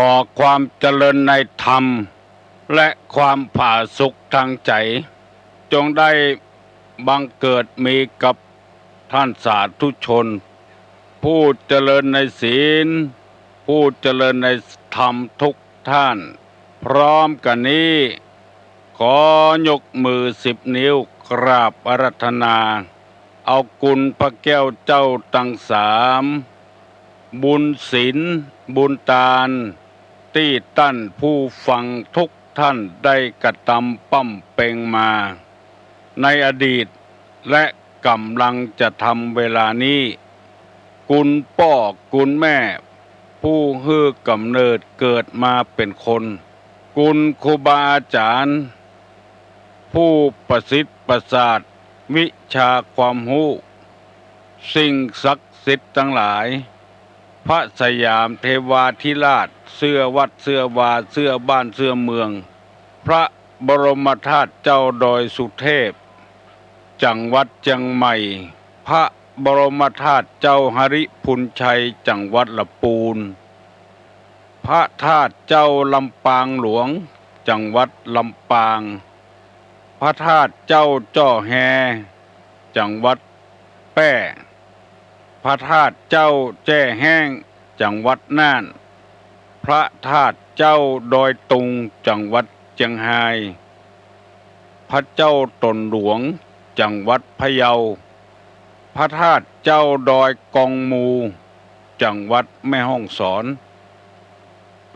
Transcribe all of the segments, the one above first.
ขอความเจริญในธรรมและความผาสุกทางใจจงได้บังเกิดมีกับท่านสาธุชนผู้เจริญในศีลผู้เจริญในธรรมทุกท่านพร้อมกันนี้ขอยกมือ10 นิ้วกราบอาราธนาเอากุลพระแก้วเจ้าทั้งสามบุญศีลบุญทานที่ท่านผู้ฟังทุกท่านได้กระทำปั้มเป่งมาในอดีตและกำลังจะทำเวลานี้กุลพ่อกุลแม่ผู้ฮือกำเนิดเกิดมาเป็นคนกุลครูบาอาจารย์ผู้ประสิทธิ์ประสาทวิชาความรู้สิ่งศักดิ์สิทธิ์ทั้งหลายพระสยามเทวาธิราชเสื้อวัดเสื้อวาเสื้อบ้านเสื้อเมืองพระบรมธาตุเจ้าดอยสุเทพจังหวัดเชียงใหม่พระบรมธาตุเจ้าหริพุนชัยจังหวัดลำพูนพระธาตุเจ้าลำปางหลวงจังหวัดลำปางพระธาตุเจ้าจ้อแฮจังหวัดแพร่พระธาตุเจ้าแจ้แห้งจังหวัดน่านพระธาตุเจ้าดอยตุงจังหวัดเชียงรายพระเจ้าตนหลวงจังหวัดพะเยาพระธาตุเจ้าดอยกองมูจังหวัดแม่ฮ่องสอน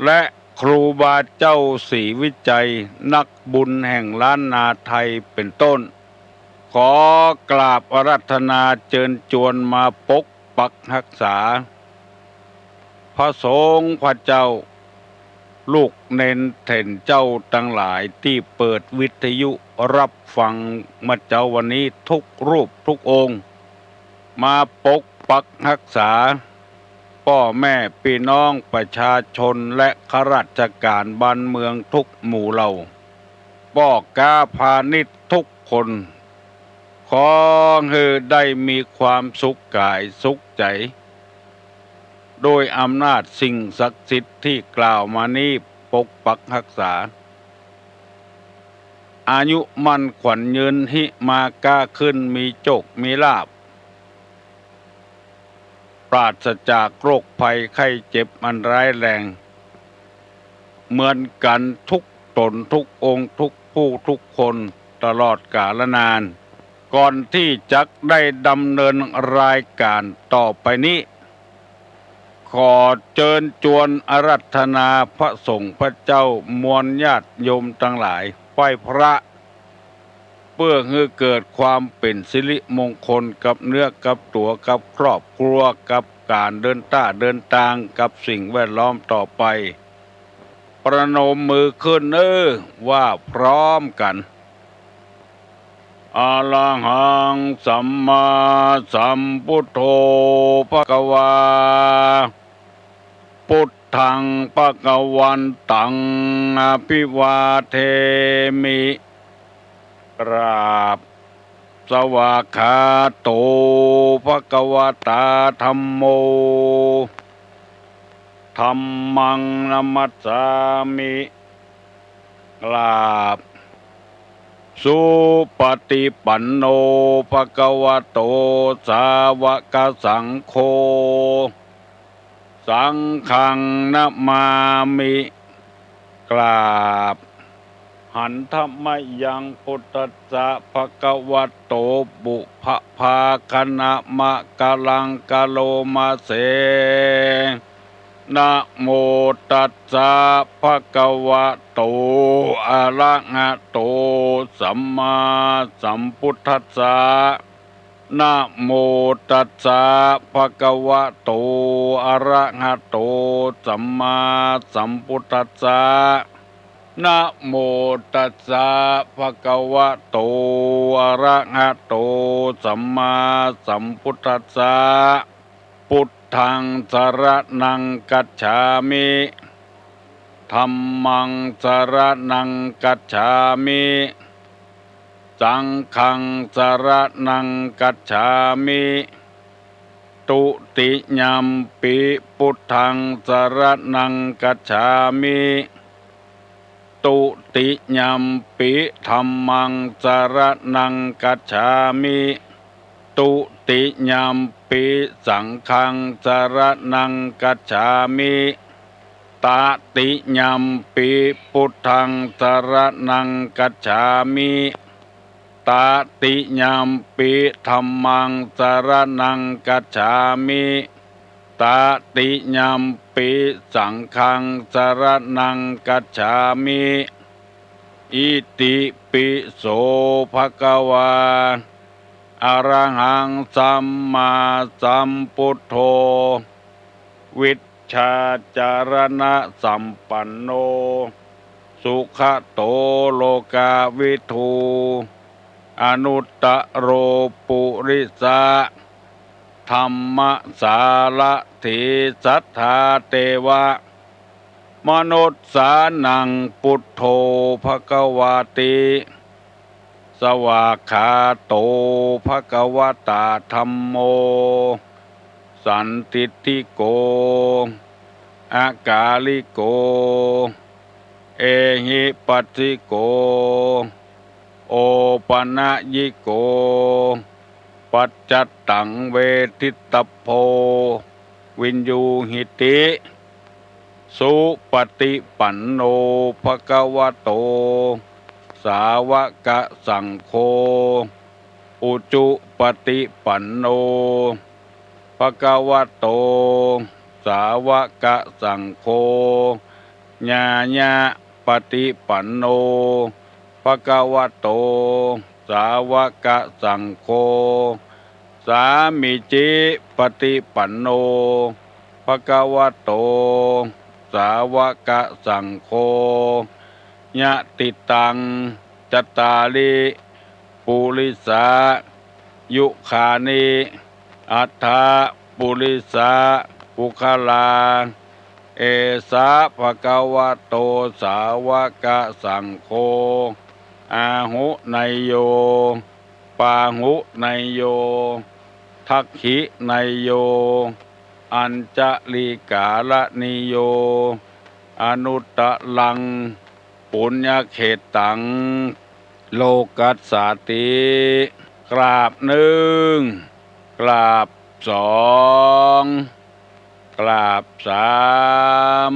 และครูบาเจ้าศรีวิจัยนักบุญแห่งล้านนาไทยเป็นต้นขอกราบอาราธนาเชิญชวนมาปกปักรักษาพระสงฆ์พระเจ้าลูกเน้นเถ่นเจ้าทั้งหลายที่เปิดวิทยุรับฟังมาเจ้าวันนี้ทุกรูปทุกองค์มาปกปักรักษาพ่อแม่พี่น้องประชาชนและข้าราชการบ้านเมืองทุกหมู่เหล่าป้อกาพาณิชย์ทุกคนขอให้ได้มีความสุขกายสุขใจโดยอำนาจสิ่งศักดิ์สิทธิ์ที่กล่าวมานี้ปกปักรักษาอายุมั่นขวัญยืนหิมาก้าขึ้นมีโชคมีลาภปราศจากโรคภัยไข้เจ็บอันร้ายแรงเหมือนกันทุกตนทุกองค์ทุกผู้ทุกคนตลอดกาลนานก่อนที่จักได้ดำเนินรายการต่อไปนี้ขอเชิญชวนอาราธนาพระสงฆ์พระเจ้ามวลญาติโยมทั้งหลายไหว้พระเพื่อให้เกิดความเป็นสิริมงคลกับเนื้อกับตัวกับครอบครัวกับการเดินทางกับสิ่งแวดล้อมต่อไปประนมมือขึ้นว่าพร้อมกันอะระหังสัมมาสัมพุทโธภควาพุทธังภควันตังอภิวาเทมิกราบสวากขาโตภควตาธัมโมธัมมังนัมมัสสามิกราบสุปฏิปันโนภควโตสาวกสังโฆสังฆังนะมามิกราบหันธมยังพุทธัสสะภควโตบุพภาคณะมะกะลังกะโลมาเสนะโมตัสสะภะคะวะโตอะระหะโตสัมมาสัมพุทธัสสะนะโมตัสสะภะคะวะโตอะระหะโตสัมมาสัมพุทธัสสะนะโมตัสสะภะคะวะโตอะระหะโตสัมมาสัมพุทธัสสะพุทธังสรณังกัจฉามิธัมมังสรณังกัจฉามิสังฆังสรณังกัจฉามิ ตุติยัมปิพุทธังสรณังกัจฉามิตุติยัมปิธัมมังสรณังกัจฉามิตุติยัมปิสังฆังสรณังกัจฉามิตติยัมปิพุทธังสรณังกัจฉามิตติยัมปิธัมมังสรณังกัจฉามิตติยัมปิสังฆังสรณังกัจฉามิอิติปิโสภะคะวาอะระหังสัมมาสัมพุทโธวิชชาจารณะสัมปันโนสุขโตโลกาวิทูอนุตตโรปุริสะธรรมสารถิสัทธาเตวะมนุษสานังพุทโธภควาติสวากขาโตภควตาธัมโมสันติติโกอากาลิโกเอหิปัสสิโกโอปนะยิโกปัจจัตตังเวทิตพโพวินยูหิติสุปฏิปันโนภะคะวะโตสาวกสังโฆอุจุปฏิปันโนภะคะวะโตสาวกสังโฆญาญาปฏิปันโนภะคะวะโตสาวกสังโฆสามิจิปฏิปันโนภะคะวะโตสาวกสังโฆญะติตังจตาริปุริสายุคานิอัฏฐปุริสาปุคลาเอสะภะคะวะโตสาวกสังโฆอาหุไนโยปาหุไนโยทักขิไนโยอัญจลิกาลนิโยอนุตตลังปุญญเขตังโลกัสสาติกราบหนึ่งกราบสองกราบสาม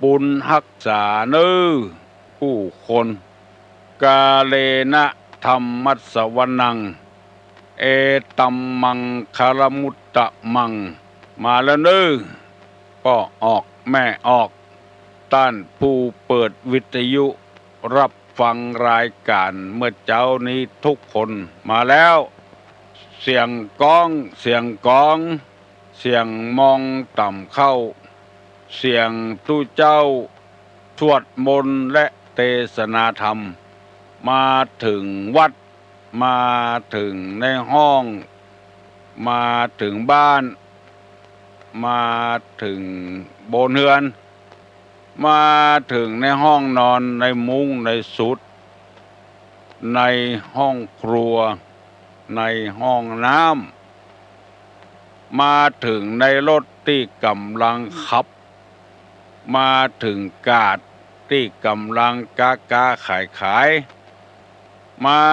บุญรักษาเนื้อผู้คนกาเลนะธรรมัสสวนังเอตัมมังคารมุตตะมังมาแล้วเนื้อก็ออกแม่ออกต้านผู้เปิดวิทยุรับฟังรายการเมื่อเจ้านี้ทุกคนมาแล้วเสียงก้องเสียงก้องเสียงมองต่ำเข้าเสียงตู้เจ้าสวดมนต์และเทศนาธรรมมาถึงวัดมาถึงในห้องมาถึงบ้านมาถึงบนเรือนมาถึงในห้องนอนในมุ้งในสุดในห้องครัวในห้องน้ำมาถึงในรถที่กำลังขับมาถึงกาดที่กำลังกาขายมา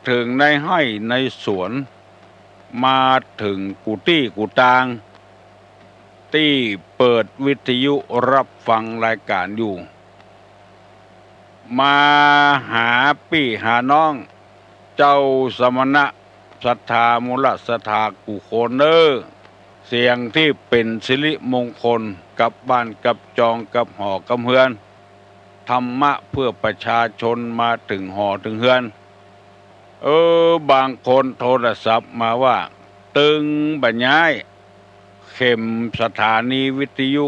ถึงในไร่ในสวนมาถึงกุฏิกุฏางที่เปิดวิทยุรับฟังรายการอยู่มาหาพี่หาน้องเจ้าสมณะศรัทธามูลศรัทธากุโคนเนอเสียงที่เป็นสิริมงคลกับบ้านกับจองกับหอกับเฮือนธรรมะเพื่อประชาชนมาถึงหอถึงเฮือนบางคนโทรศัพท์มาว่าตึงบรรยายเข็มสถานีวิทยุ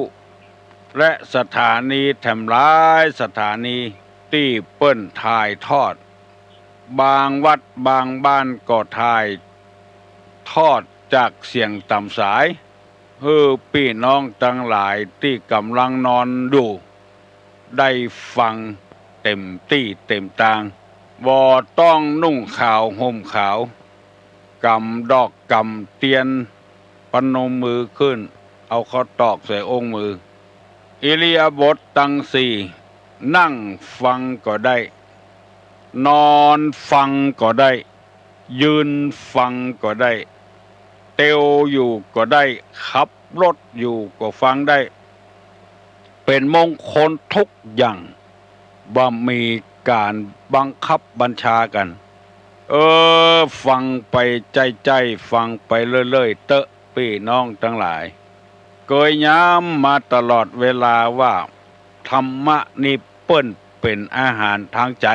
และสถานีแถมหลายสถานีที่เปิ้นถ่ายทอดบางวัดบางบ้านก็ถ่ายทอดจากเสียงต่ำสายพี่น้องทั้งหลายที่กำลังนอนอยู่ได้ฟังเต็มที่เต็มตางบ่ต้องนุ่งขาวห่มขาวกำดอกกำเตียน พนมมือขึ้นเอาข้อตอกใส่องค์มืออิริยาบถทั้งสี่นั่งฟังก็ได้นอนฟังก็ได้ยืนฟังก็ได้เตียวอยู่ก็ได้ขับรถอยู่ก็ฟังได้เป็นมงคลทุกอย่างบ่มีการบังคับบัญชากันฟังไปใจฟังไปเรื่อยๆเตอะพี่น้องทั้งหลายเคยย้ำมาตลอดเวลาว่าธรรมะนี่เปิ้นเป็นอาหารทางใจ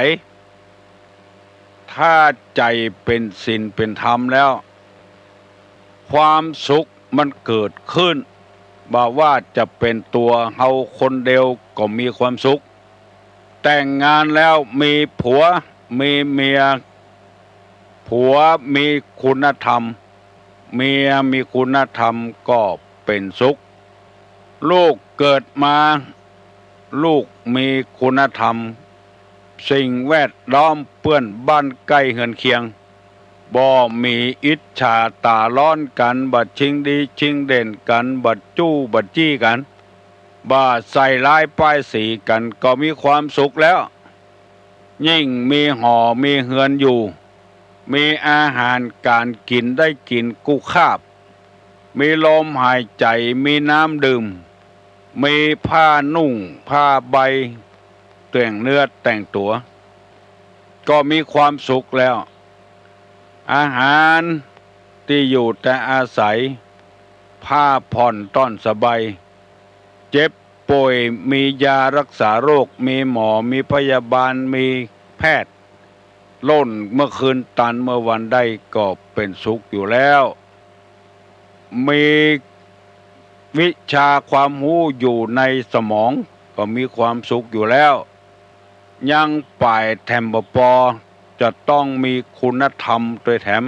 ถ้าใจเป็นศีลเป็นธรรมแล้วความสุขมันเกิดขึ้นบ่ว่าจะเป็นตัวเฮาคนเดียวก็มีความสุขแต่งงานแล้วมีผัวมีเมียผัวมีคุณธรรมเมียมีคุณธรรมก็เป็นสุขลูกเกิดมาลูกมีคุณธรรมสิ่งแวดล้อมเปื้อนบ้านใกล้เฮือนเคียงบ่มีอิจฉาตาร้อนกันบัดชิงดีชิงเด่นกันบัดจู้บัดจี้กันบ่ใส่ร้ายป้ายสีกันก็มีความสุขแล้วยิ่งมีหอมีเฮือนอยู่มีอาหารการกินได้กินกุคาบมีลมหายใจมีน้ำดื่มมีผ้านุ่งผ้าใบแต่งเนื้อแต่งตัวก็มีความสุขแล้วอาหารที่อยู่แต่อาศัยผ้าผ่อนต้อนสบายเจ็บป่วยมียารักษาโรคมีหมอมีพยาบาลมีแพทย์ล้นเมื่อคืนตันเมื่อวันได้ก็เป็นสุขอยู่แล้วมีวิชาความรู้อยู่ในสมองก็มีความสุขอยู่แล้วยังป่ายแถมบปอจะต้องมีคุณธรรมโดยแถม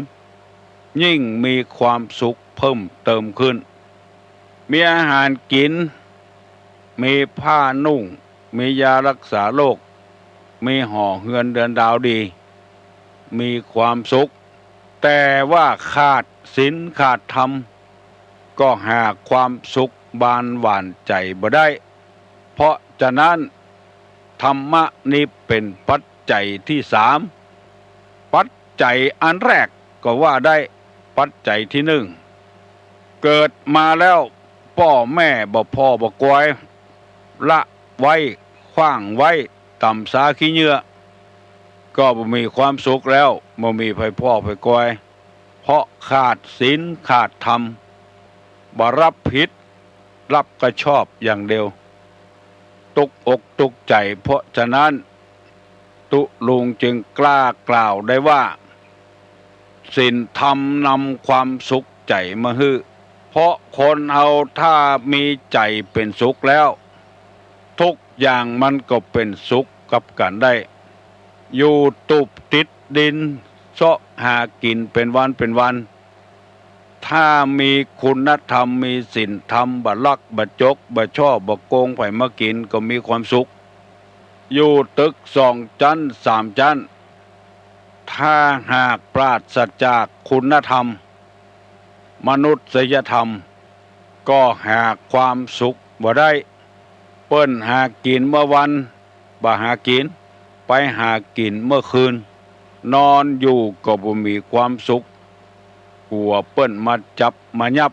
ยิ่งมีความสุขเพิ่มเติมขึ้นมีอาหารกินมีผ้านุ่งมียารักษาโรคมีห่อเฮือนเดือนดาวดีมีความสุขแต่ว่าขาดศีลขาดธรรมก็หาความสุขบานหวานใจบ่ได้เพราะฉะนั้นธรรมะนี้เป็นปัจจัยที่สามปัจจัยอันแรกก็ว่าได้ปัจจัยที่หนึ่งเกิดมาแล้วพ่อแม่บ่พ่อบ่กวยละไว้ขว้างไว้ต่ำสาขี้เหงื่อก็บ่มีความสุขแล้วบ่มีไผพ่อไผกวยเพราะขาดศีลขาดธรรมบ่รับผิดรับกระชอบอย่างเดียวตุกอกตุกใจเพราะฉะนั้นตุลุงจึงกล้ากล่าวได้ว่าศีลธรรมนำความสุขใจมาให้เพราะคนเอาถ้ามีใจเป็นสุขแล้วทุกอย่างมันก็เป็นสุขกับกันได้อยู่ตุบติดดินเสาะหากินเป็นวันถ้ามีคุณธรรมมีศีลธรรมบ่ลักบ่จกบ่ช่อบ่โกงไผมากินก็มีความสุขอยู่ตึก2 ชั้น3 ชั้นถ้าหากปราศจากคุณธรรมมนุษยธรรมก็หาความสุขบ่ได้เปิ้นหากินเมื่อวันบ่หากินไปหากินเมื่อคืนนอนอยู่ก็บ่มีความสุขกลัวเปิ้นมาจับมายับ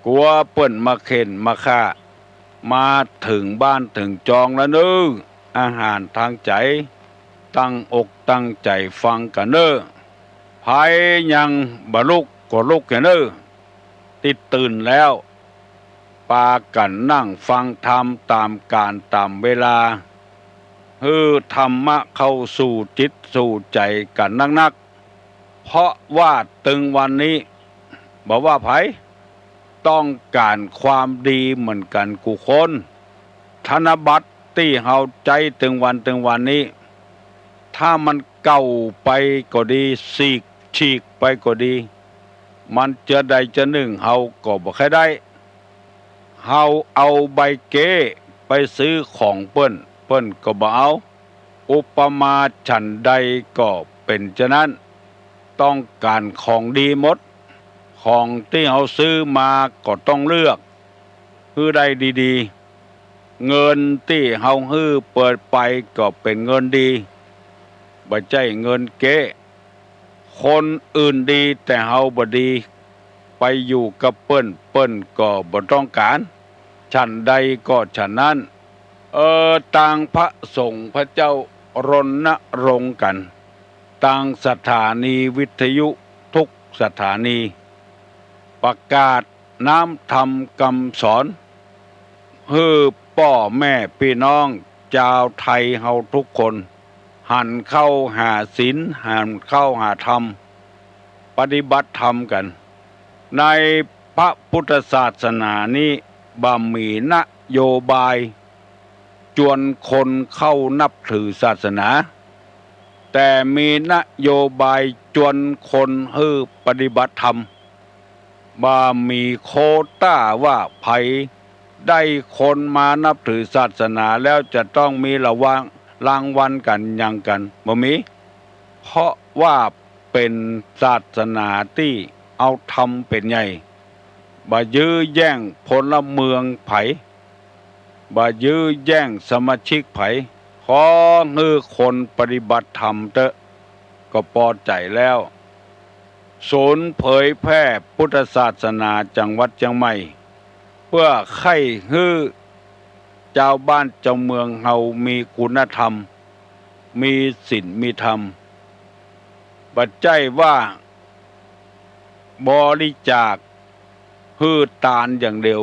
กลัวเปิ้นมาเข็นมาฆ่ามาถึงบ้านถึงจองแล้วเน้ออาหารทางใจตั้งอกตั้งใจฟังกันเน้อไผยังบ่ลุกก็ลุกกันเน้อติดตื่นแล้วปากันนั่งฟังธรรมตามการตามเวลาธรรมะเข้าสู่จิตสู่ใจกันนักเพราะว่าตึงวันนี้บอกว่าไผต้องการความดีเหมือนกันกูคนธนบัตรที่เฮาใจตึงวันนี้ถ้ามันเก่าไปก็ดีฉีกไปก็ดีมันจะใดจะหนึ่งเฮาก็บ่ค่อยได้เฮาเอาใบเก้ไปซื้อของเปิ้นก็บ่เอาอุปมาฉันใดก็เป็นฉะนั้นต้องการของดีหมดข ของที่เขาซื้อมาก็ต้องเลือกฮื้อได้ดีๆเงินที่เขาฮื้อเปิดไปก็เป็นเงินดีบ่ใช่เงินเก๊คนอื่นดีแต่เฮาบ่ดีไปอยู่กับเปิ้นก็บ่ต้องการฉันใดก็ฉะนั้นต่างพระสงฆ์พระเจ้ารณรงค์กันต่างสถานีวิทยุทุกสถานีประกาศน้ำธรรมคำสอนให้พ่อแม่พี่น้องชาวไทยเฮาทุกคนหันเข้าหาศีลหันเข้าหาธรรมปฏิบัติธรรมกันในพระพุทธศาสนานี้บ่มีนโยบายชวนคนเข้านับถือศาสนาแต่มีนโยบายชวนคนให้ปฏิบัติธรรมบ่มีโควต้าว่าไผได้คนมานับถือศาสนาแล้วจะต้องมีรางวัลกันอย่างกันบ่มีเพราะว่าเป็นศาสนาที่เอาธรรมเป็นใหญ่บ่ยื้อแย่งพลเมืองไผบ่ยื้อแย่งสมาชิกไผขอให้คนปฏิบัติธรรมเถอะก็พอใจแล้วศูนย์เผยแพร่พุทธศาสนาจังหวัดเชียงใหม่เพื่อให้เจ้าบ้านเจ้าเมืองเฮามีคุณธรรมมีศีลมีธรรมบ่ใช่ว่าบริจาคทานอย่างเดียว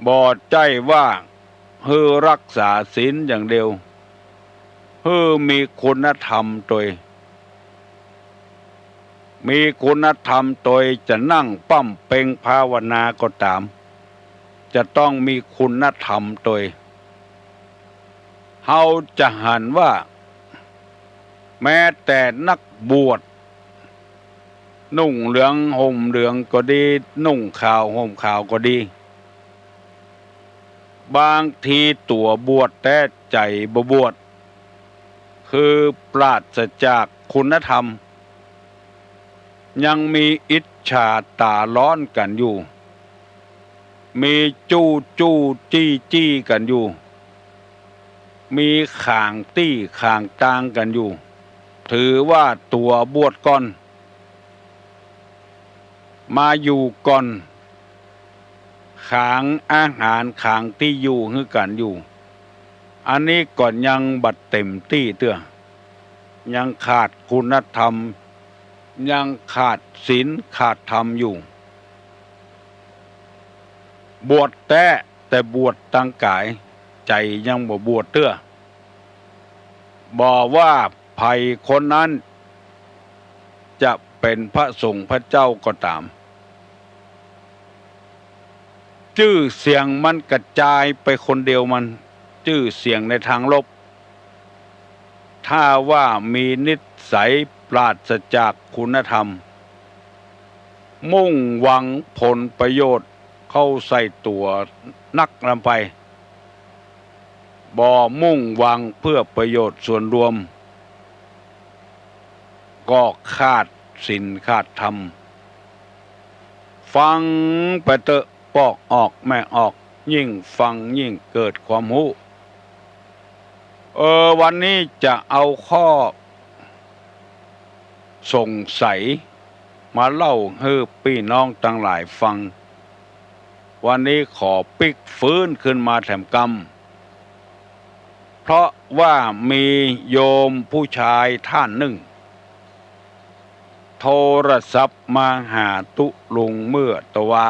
บ่ใช่ว่ารักษาศีลอย่างเดียวมีคุณธรรมตัวมีคุณธรรมตัวจะนั่งปั้มเป่งภาวนาก็ตามจะต้องมีคุณธรรมตัวเฮาจะหันว่าแม้แต่นักบวชนุ่งเหลืองห่มเหลืองก็ดีนุ่งขาวห่มขาวก็ดีบางทีตัวบวชแต่ใจบ่บวชคือปราศจากคุณธรรมยังมีอิจฉาตาร้อนกันอยู่มีจู้จี้กันอยู่มีข่างตี้ข่างตางกันอยู่ถือว่าตัวบวชก่อนมาอยู่ก่อนขางอาหารขางที่อยู่คือกันอยู่อันนี้ก่อนยังบัดเต็มที่เตื้อยังขาดคุณธรรมยังขาดศีลขาดธรรมอยู่บวชแต่บวชตั้งกายใจยังบ่บวชเตื้อบอกว่าภัยคนนั้นจะเป็นพระสงฆ์พระเจ้าก็ตามชื่อเสียงมันกระจายไปคนเดียวมันชื่อเสียงในทางลบถ้าว่ามีนิสัยปราศจากคุณธรรมมุ่งหวังผลประโยชน์เข้าใส่ตัวนักลำไปบ่มุ่งหวังเพื่อประโยชน์ส่วนรวมก็ขาดศีลขาดธรรมฟังไปเถอะปอกออกแม่ออกยิ่งฟังยิ่งเกิดความรู้วันนี้จะเอาข้อสงสัยมาเล่าให้พี่น้องทั้งหลายฟังวันนี้ขอปิกฟื้นขึ้นมาแถมกรรมเพราะว่ามีโยมผู้ชายท่านหนึ่งโทรศัพท์มาหาตุลุงเมื่อตะวา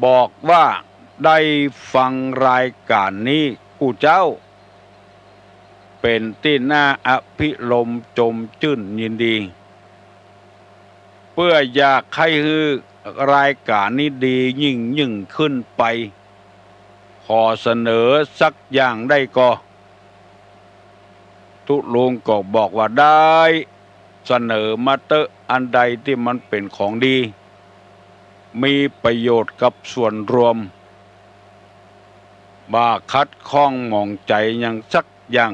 บอกว่าได้ฟังรายการนี้กูเจ้าเป็นที่น่าอภิรมย์จมชื่นยินดีเพื่ออยากให้รายการนี้ดียิ่งขึ้นไปขอเสนอสักอย่างได้ก็ตุลุงก็บอกว่าได้เสนอมาเตอะอันใดที่มันเป็นของดีมีประโยชน์กับส่วนรวมบ่าคัดข้องหมองใจยังสักอย่าง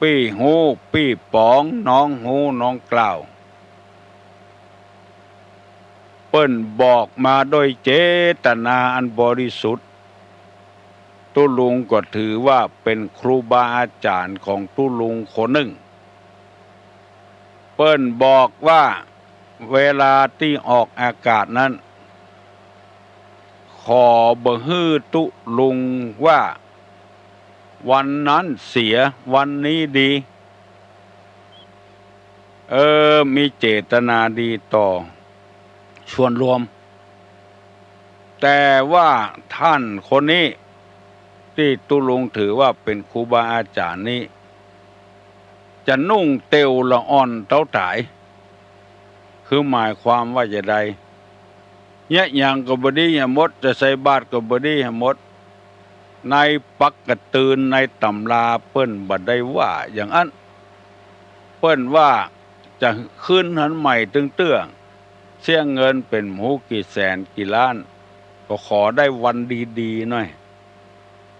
ปี้หูปี้ป๋องน้องหูน้องกล่าว เปิ้นบอกมาโดยเจตนาอันบริสุทธิ์ตุลุงก็ถือว่าเป็นครูบาอาจารย์ของตุลุงคนหนึ่งเปิ้นบอกว่าเวลาที่ออกอากาศนั้นขอบ่ฮื้อตุลุงว่าวันนั้นเสียวันนี้ดีมีเจตนาดีต่อส่วนรวมแต่ว่าท่านคนนี้ที่ตุลุงถือว่าเป็นครูบาอาจารย์นี้จะนุ่งเตียวละอ่อนเต้าตายคือหมายความว่าจะใดเนี่ยอย่างก็บ่ดีหมดจะใส่บาตรก็บ่ดีหมดในปักกระตือนในตำราเปิ้นบ่ได้ว่าอย่างนั้นเปิ้นว่าจะขึ้นหันใหม่ตึงเตื้อเสียเงินเป็นหมูกี่แสนกี่ล้านก็ขอได้วันดีๆหน่อย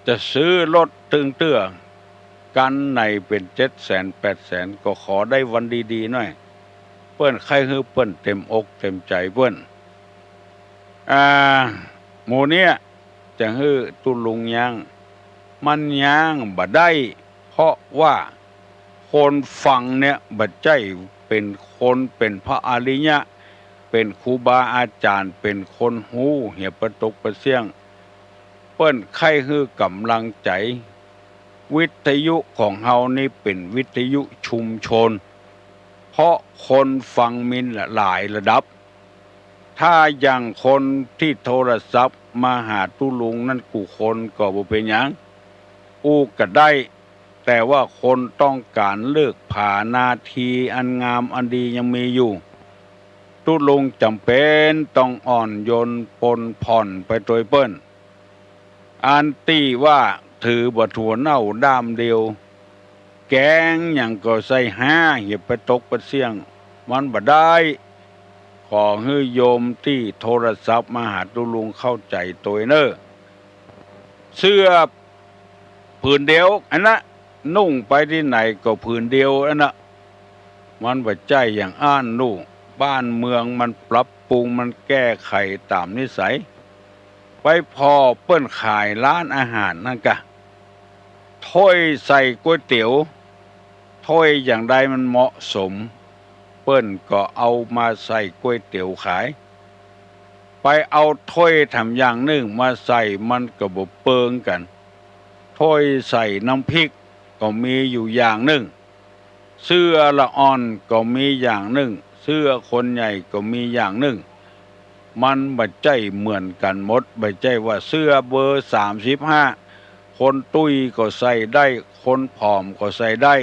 จะซื้อรถตึงเตื้อกันในเป็น700,000 800,000ก็ขอได้วันดีๆหน่อยเปิ้นใครฮือเปิ้นเต็มอกเต็มใจเปิ้นหมู่เนี้ยจะฮือตุลุงย่างมันย่างบ่ได้เพราะว่าคนฟังเนี่ยบ่ใจเป็นคนเป็นพระอริยะเป็นครูบาอาจารย์เป็นคนหูเหี่ยประตกประเสียงเปิ้นใครฮือกำลังใจวิทยุของเฮานี่เป็นวิทยุชุมชนเพราะคนฟังมีหลายระดับถ้าอย่างคนที่โทรศัพท์มาหาตุลุงนั่นกูคนก็บ่เป็นหยังก็ได้แต่ว่าคนต้องการเลิกผ่านาทีอันงามอันดียังมีอยู่ตุลุงจำเป็นต้องอ่อนโยนปนผ่อนไปโดยเปิ้นอันตี้ว่าถือบ่ถั่วเน่าด้ามเดียวแกงอย่างก็ใส่ห้าเหี่ยไปตกไปเสี่ยงมันบ่ได้ขอให้โยมที่โทรศัพท์มาหาตุลุงเข้าใจตัวเนอเสื้อผืนเดียวอันนะนุ่งไปที่ไหนก็ผืนเดียวอันนะมันบ่ใจอย่างอ้านนู่บ้านเมืองมันปรับปรุงมันแก้ไขตามนิสัยไปพอเปิ้นขายร้านอาหารนั่นกะถ้วยใส่ก๋วยเตี๋ยวถ้วยอย่างใดมันเหมาะสมเปิ้นก็เอามาใส่ก๋วยเตี๋ยวขายไปเอาถ้วยทำอย่างหนึ่งมาใส่มันก็บ่เปิงกันถ้วยใส่น้ำพริกก็มีอยู่อย่างหนึ่งเสื้อละอ่อนก็มีอย่างหนึ่งเสื้อคนใหญ่ก็มีอย่างหนึ่งมันบ่ใจเหมือนกันหมดบ่ใจว่าเสื้อเบอร์35คนตุ้ยก็ใส่ได้คนผอมก็ใส่ได้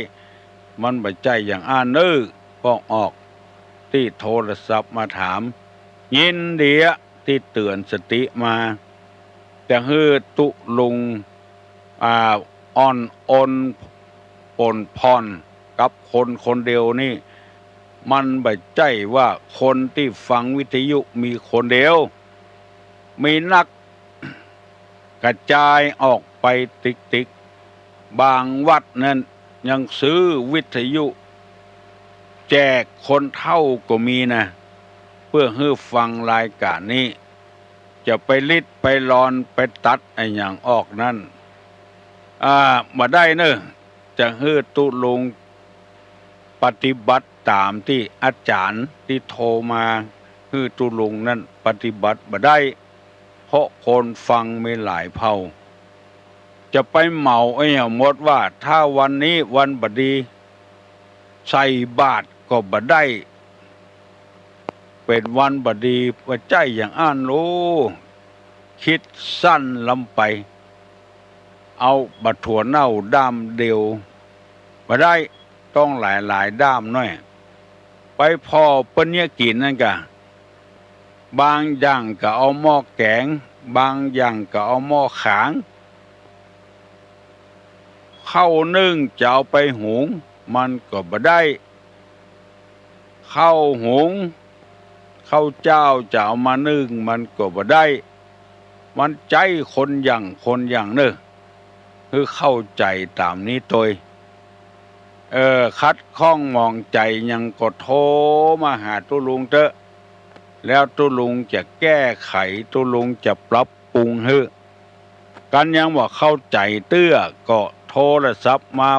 มันบ่ใจอย่างอ้านก็ออกที่โทรศัพท์มาถามยินดีที่เตือนสติมาแต่ฮือตุลุงอ่อนอนปนพรกับคนเดียวนี่มันบ่ใจว่าคนที่ฟังวิทยุมีคนเดียวมีนักกระจายออกไปติ๊กบางวัดนั้นยังซื้อวิทยุแจกคนเฒ่าก็มีนะเพื่อให้ฟังรายการนี้จะไปลิดไปรอนไปตัดไอ้อย่างออกนั่นบ่ได้เนอะจะให้ตุลุงปฏิบัติตามที่อาจารย์ที่โทรมาให้ตุลุงนั้นปฏิบัติบ่ได้เพราะคนฟังมีหลายเผ่าจะไปเหมาไอ้หมดว่าถ้าวันนี้วันบดีใส่บาตรก็บ่ได้เป็นวันบดีว่าใจอย่างอ้านรู้คิดสั้นลำไปเอาบัดถั่วเน่าด้ามเดียวบ่ได้ต้องหลายด้ามหน่อยไปพอเปิ้นเนี่ยกินนั่นกะบางอย่างก็เอาหม้อแกงบางอย่างก็เอาหม้อขางข้าวนึ่งจะเอาไปหุงมันก็บ่ได้ข้าวหุงข้าวเจ้าจะเอามานึ่งมันก็บ่ได้มันใจคนอย่างเนอะคือเข้าใจตามนี้ตัวคัดข้องมองใจยังก็โทรมาหาตุลุงเถอะ แล้วตุลุงจะแก้ไขตุลุงจะปรับปรุงให้กันยังว่าเข้าใจเตื้อก็โทรศัพท์มา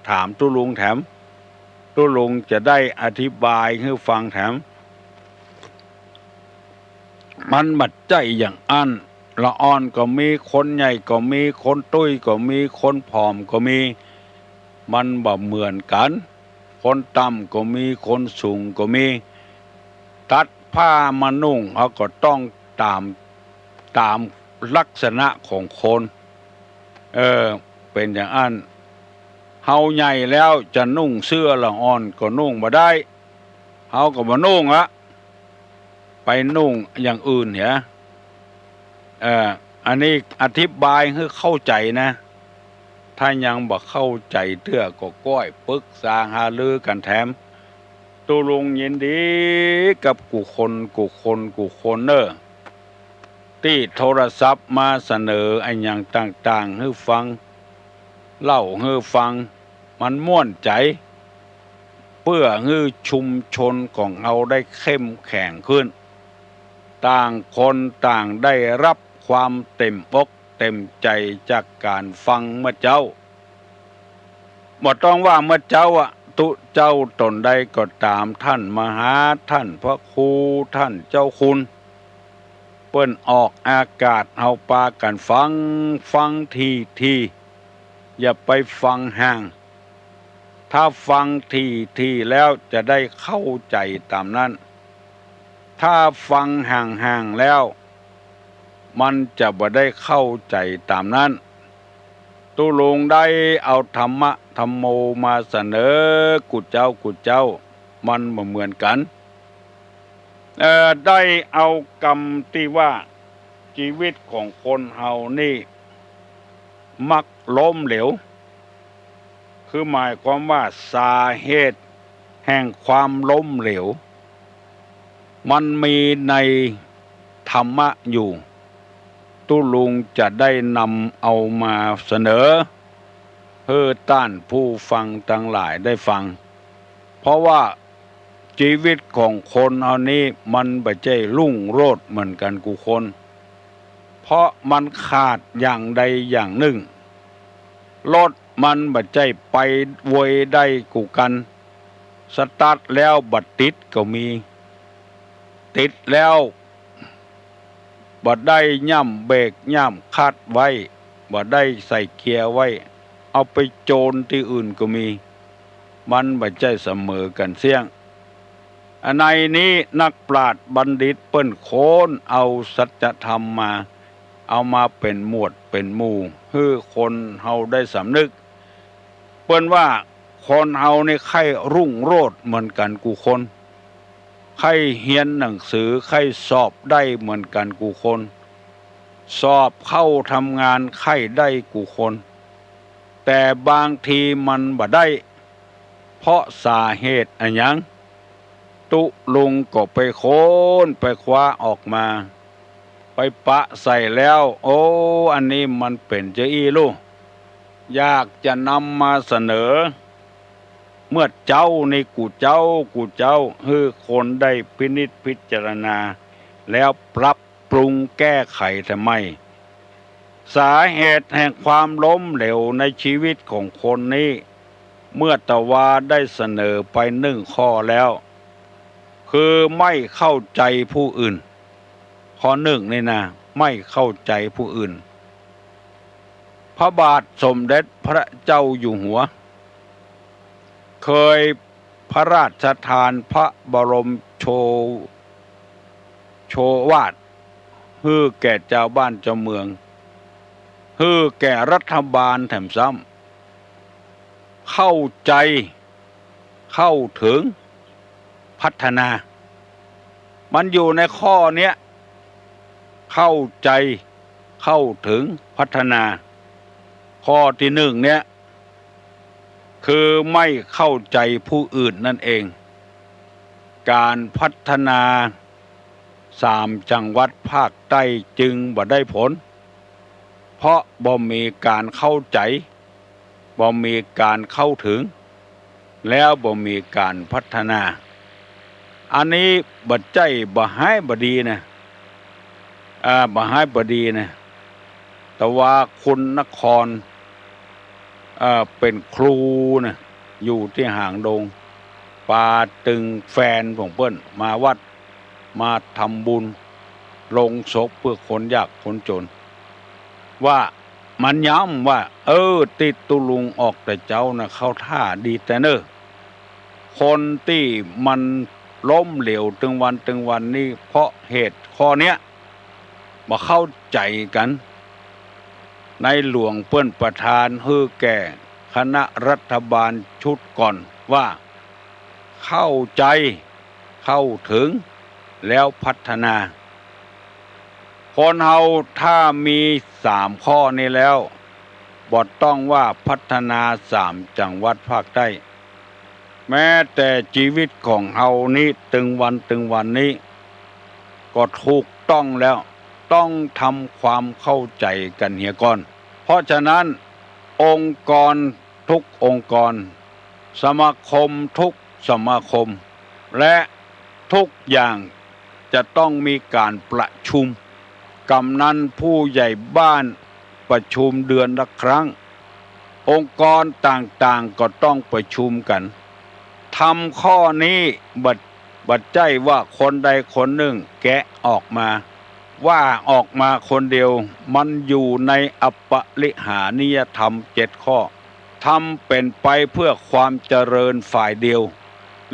ถามตุลุงแถมตุลุงจะได้อธิบายให้ฟังแถมมันบัดใจอย่างอันละอ่อนก็มีคนใหญ่ก็มีคนตุ้ยก็มีคนผอมก็มีมันบ่เหมือนกันคนต่ำก็มีคนสูงก็มีตัดผ้ามานุ่งเขาก็ต้องตามลักษณะของคนเป็นอย่างอันเฮาใหญ่แล้วจะนุ่งเสื้อละอ่อนก็นุ่งบ่ได้เฮาก็บ่นุ่งละไปนุ่งอย่างอื่นเหรออันนี้อธิบายให้เข้าใจนะถ้ายังบ่เข้าใจเตื้อก็ก้อยปรึกษาหารือกันแถมตุลุงยินดีกับกูคนเนอะที่โทรศัพท์มาเสนอไอ้อย่างต่างๆให้ฟังเล่าให้ฟังมันม่วนใจเพื่อให้ชุมชนของเราได้เข้มแข็งขึ้นต่างคนต่างได้รับความเต็มอกเต็มใจจากการฟังเมื่อเจ้าบ่ต้องว่าเมื่อเจ้าตุเจ้าตนใดก็ตามท่านมหาท่านพระครูท่านเจ้าคุณเปิ้นออกอากาศเอาปากันฟังทีอย่าไปฟังห่างถ้าฟังทีแล้วจะได้เข้าใจตามนั้นถ้าฟังห่างแล้วมันจะบ่ได้เข้าใจตามนั้นตุลุงได้เอาธรรมะธรรมโมมาเสนอกุเจ้ามันบ่เหมือนกันได้เอากรรมที่ว่าชีวิตของคนเฮานี่มักล้มเหลวคือหมายความว่าสาเหตุแห่งความล้มเหลวมันมีในธรรมะอยู่ตุลุงจะได้นำเอามาเสนอเพื่อต้านผู้ฟังทั้งหลายได้ฟังเพราะว่าชีวิตของคนเอานี้มันบ่ใช่รุ่งโรจน์เหมือนกันกูคนเพราะมันขาดอย่างใดอย่างหนึ่งรถมันบ่ใช่ไปไวได้กูกันสตาร์ทแล้วบัดติดก็มีติดแล้วบ่ได้ย่ำเบรกย่ำคาดไว้บ่ได้ใส่เกียร์ไว้เอาไปโจรที่อื่นก็มีมันบ่ใช่เสมอกันเสี่ยงอันในนี้นักปราชญ์บัณฑิตเปิ้นโค้นเอาสัจธรรมมาเอามาเป็นหมวดเป็นหมู่ให้คนเฮาได้สำนึกเปิ้นว่าคนเฮานี่ใครรุ่งโรจน์เหมือนกันกูคนใครเรียนหนังสือใครสอบได้เหมือนกันกูคนสอบเข้าทำงานใครได้กูคนแต่บางทีมันบ่ได้เพราะสาเหตุอันหยังตุลุงก็ไปโค้นไปคว้าออกมาไปปะใส่แล้วโอ้อันนี้มันเป็นจะอีลูกอยากจะนำมาเสนอเมื่อเจ้าในกูเจ้าให้คนได้พินิจพิจารณาแล้วปรับปรุงแก้ไขทำไมสาเหตุแห่งความล้มเหลวในชีวิตของคนนี้เมื่อตะวาได้เสนอไป1 ข้อแล้วคือไม่เข้าใจผู้อื่นข้อ1นี่นะไม่เข้าใจผู้อื่นพระบาทสมเด็จพระเจ้าอยู่หัวเคยพระราชทานพระบรมโชวาทให้แก่เจ้าบ้านเจ้าเมืองให้แก่รัฐบาลแถมซ้ำเข้าใจเข้าถึงพัฒนามันอยู่ในข้อเนี้ยเข้าใจเข้าถึงพัฒนาข้อที่1เนี่ยคือไม่เข้าใจผู้อื่นนั่นเองการพัฒนา3 จังหวัดภาคใต้จึงบ่ได้ผลเพราะบ่มีการเข้าใจบ่มีการเข้าถึงแล้วบ่มีการพัฒนา อันนี้บัดใจบ่ให้บ่ดีนะบ่ให้บ่ดีนะแต่ว่าคุณนครเป็นครูนะอยู่ที่หางดงปาตึงแฟนของเปิ้นมาวัดมาทำบุญลงศพเพื่อคนยากคนจนว่ามันย้ำว่าติดตุลุงออกแต่เจ้านะเข้าท่าดีแต่เนอคนที่มันล้มเหลวตึงวันนี้เพราะเหตุข้อเนี้ยมาเข้าใจกันในหลวงเปิ้นประธานฮือแก่คณะรัฐบาลชุดก่อนว่าเข้าใจเข้าถึงแล้วพัฒนาคนเฮาถ้ามี3 ข้อนี้แล้วบ่ต้องว่าพัฒนา3 จังหวัดภาคใต้แม้แต่ชีวิตของเฮานี้ตึงวันนี้ก็ถูกต้องแล้วต้องทำความเข้าใจกันเหียก่อนเพราะฉะนั้นองค์กรทุกองค์กรสมาคมทุกสมาคมและทุกอย่างจะต้องมีการประชุมกำนันผู้ใหญ่บ้านประชุมเดือนละครั้งองค์กรต่างๆก็ต้องประชุมกันทำข้อนี้บัดใจว่าคนใดคนหนึ่งแกะออกมาว่าออกมาคนเดียวมันอยู่ในอัปปลิหานิยธรรม7 ข้อทำเป็นไปเพื่อความเจริญฝ่ายเดียว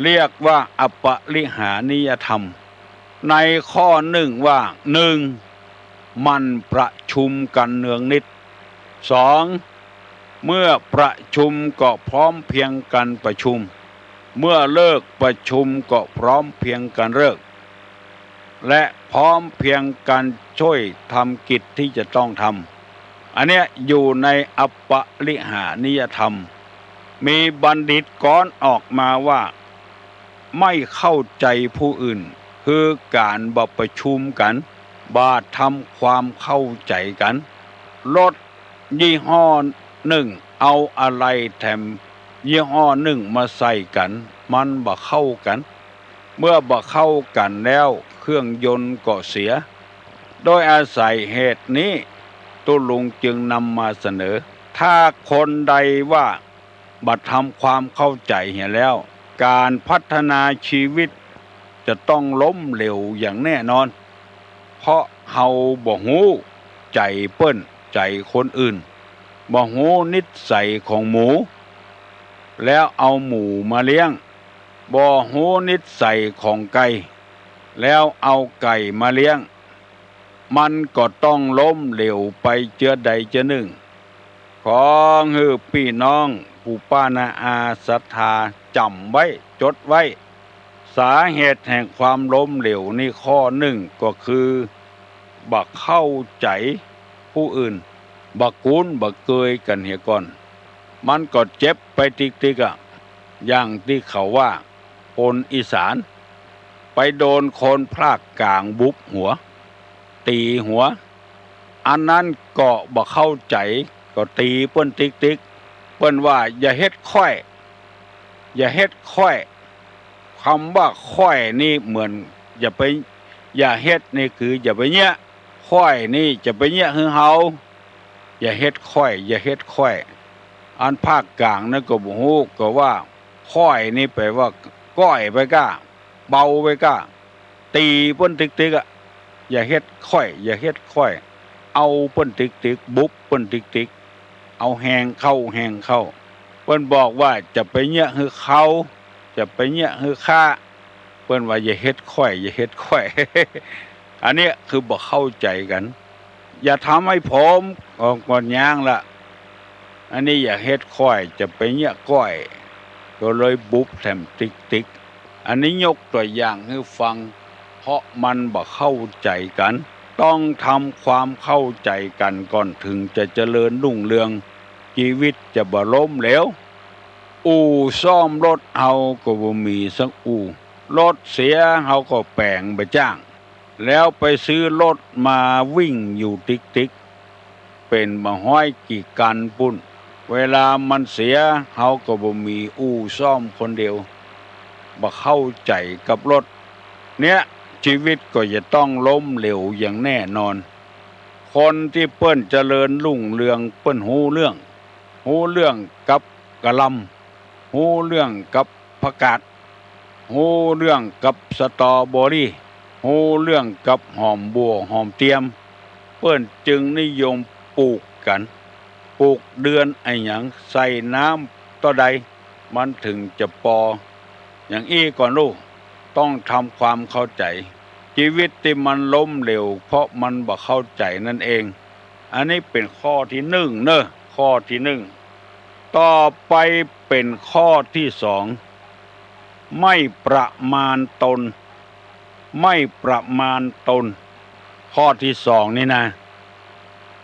เรียกว่าอัปปลิหานิยธรรมในข้อ1ว่า1มันประชุมกันเนืองนิด2เมื่อประชุมก็พร้อมเพียงกันประชุมเมื่อเลิกประชุมก็พร้อมเพียงกันเลิกและพร้อมเพียงกันช่วยทำกิจที่จะต้องทำอันเนี้ยอยู่ในอัปปลิหานิยธรรมมีบัณฑิตก้อนออกมาว่าไม่เข้าใจผู้อื่นคือการบ่ประชุมกันบ่ทำความเข้าใจกันรถยี่ห้อหนึ่งเอาอะไรแถมยี่ห้อหนึ่งมาใส่กันมันบ่เข้ากันเมื่อบ่เข้ากันแล้วเครื่องยนต์ก็เสียโดยอาศัยเหตุนี้ตุลุงจึงนำมาเสนอถ้าคนใดว่าบ่ทำความเข้าใจเหียแล้วการพัฒนาชีวิตจะต้องล้มเหลวอย่างแน่นอนเพราะเฮาบ่ฮู้ใจเปิ้นใจคนอื่นบ่ฮู้นิสัยของหมูแล้วเอาหมูมาเลี้ยงบ่ฮู้นิสัยของไก่แล้วเอาไก่มาเลี้ยงมันก็ต้องล้มเหลวไปเจือใดเจือหนึ่งขอให้พี่น้องผู้ป้านาอาศรัทธาจำไว้จดไว้สาเหตุแห่งความล้มเหลวนี่ข้อ1ก็คือบ่เข้าใจผู้อื่นบ่คุ้นบ่เคยกันเหียก่อนมันก็เจ็บไปติ๊กๆอย่างที่เขาว่าคนอีสานไปโดนคนพลากกลางบุบหัวตีหัวอันนั้นก็บ่เข้าใจก็ตีเปิ้นติ๊กเปิ้นว่าอย่าเฮ็ดค่อยอย่าเฮ็ดค่อยคำว่าค่อยนี่เหมือนอย่าเฮ็ดนี่คืออย่าไปเนี้ยค่อยนี่จะไปเนี้ยคือเฮาอย่าเฮ็ดค่อยอย่าเฮ็ดค่อยอันภาคกลางนั่นก็บ่ฮู้ก็ว่าค่อยนี่แปลว่าก้อยไปก้าเบาไปก้าตีเปิ้นติ๊กอย่าเฮ็ดค่อยอย่าเฮ็ดค่อยเอาเปิ้นติ๊กบุบเปิ้นติ๊กเอาแหงเข้าเปิ้นบอกว่าจะไปเนี้ยคือเขาจะไปเนี้ยคือข้าเปิ้นว่าอย่าเฮ็ดค่อยอย่าเฮ็ดค่อย อันนี้คือบ่เข้าใจกันอย่าทำให้ผมออกก่อนย่างละอันนี้อย่าเฮ็ดค่อยจะไปเนี้ยก้อยก็เลยบุบแถมติ๊กอันนี้ยกตัวอย่างให้ฟังเพราะมันบ่เข้าใจกันต้องทำความเข้าใจกันก่อนถึงจะเจริญรุ่งเรืองชีวิตจะบ่ล้มเหลวอู่ซ่อมรถเฮาก็บ่มีสักอู่รถเสียเฮาก็แปลงไปจ้างแล้วไปซื้อรถมาวิ่งอยู่ติ๊กเป็นมาห้อยกี่กันปุ่นเวลามันเสียเฮาก็บ่มีอู่ซ่อมคนเดียวบ่เข้าใจกับรถ เนี่ยชีวิตก็จะต้องล้มเหลวอย่างแน่นอนคนที่เปิ้นเจริญรุ่งเรืองเปิ้นหูเรื่องกับกะหล่ำหูเรื่องกับผักกาดหูเรื่องกับสตรอเบอรี่หูเรื่องกับหอมบัวหอมเทียมเปิ้นจึงนิยมปลูกกันปลูกเดือนไอ้หยังใส่น้ำต่อใดมันถึงจะปออย่างอี้ก่อนลูกต้องทำความเข้าใจชีวิตที่มันล้มเหลวเพราะมันบ่เข้าใจนั่นเองอันนี้เป็นข้อที่หนึ่งเนอะข้อที่หนึ่งต่อไปเป็นข้อที่สองไม่ประมาณตนไม่ประมาณตนข้อที่สองนี่นะ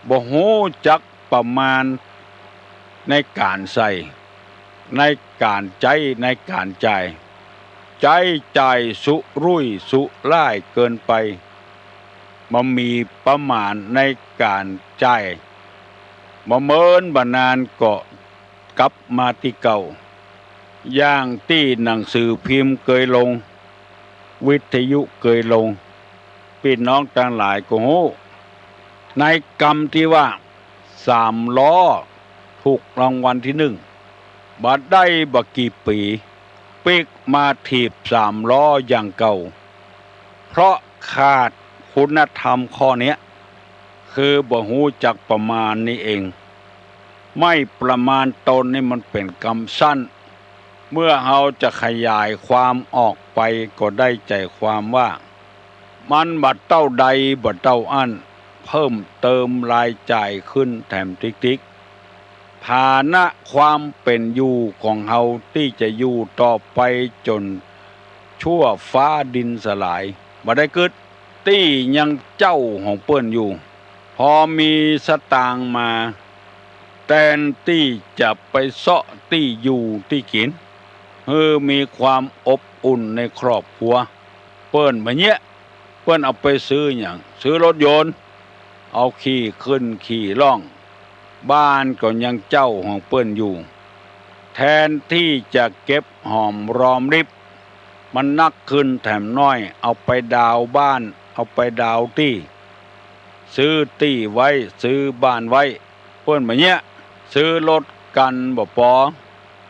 บ่ฮู้จักประมาณในการใส่ในการใจในการจ่ายใจจ่ายสุรุ่ยสุร่ายเกินไปมันมีประมาณในการจ่ายบ่เมินบ่นานก็กลับมาที่เก่าอย่างที่หนังสือพิมพ์เคยลงวิทยุเคยลงพี่น้องทั้งหลายก็ฮู้ในกรรมที่ว่า3 ล้อถูกรางวัลที่1บัดได้บ่กี่ปีปิกมาถีบ3 ล้ออย่างเก่าเพราะขาดคุณธรรมข้อนี้คือบ่ฮู้จักประมาณนี้เองไม่ประมาณตนนี่มันเป็นกรรมสั้นเมื่อเราจะขยายความออกไปก็ได้ใจความว่ามันบัดเต้าใดบัดเต้าอั้นเพิ่มเติมรายจ่ายขึ้นแถมติ๊กฐานะความเป็นอยู่ของเฮาที่จะอยู่ต่อไปจนชั่วฟ้าดินสลายบ่ได้เกิดตี้ยังเจ้าของเปิ้นอยู่พอมีสตางค์มาแทนที่จะไปเสาะที่อยู่ที่กินมีความอบอุ่นในครอบครัวเปิ้นบัดเนี้ยเปิ้นเอาไปซื้อหยังซื้อรถยนต์เอาขี่ขึ้นขี่ล่องบ้านก็ยังเจ้าของเปิ้นอยู่แทนที่จะเก็บหอมรอมริบมันนักขึ้นแถมน้อยเอาไปดาวบ้านเอาไปดาวที่ซื้อที่ไว้ซื้อบ้านไว้เปิ้นบัดเนี้ยซื้อรถกันบ่พอ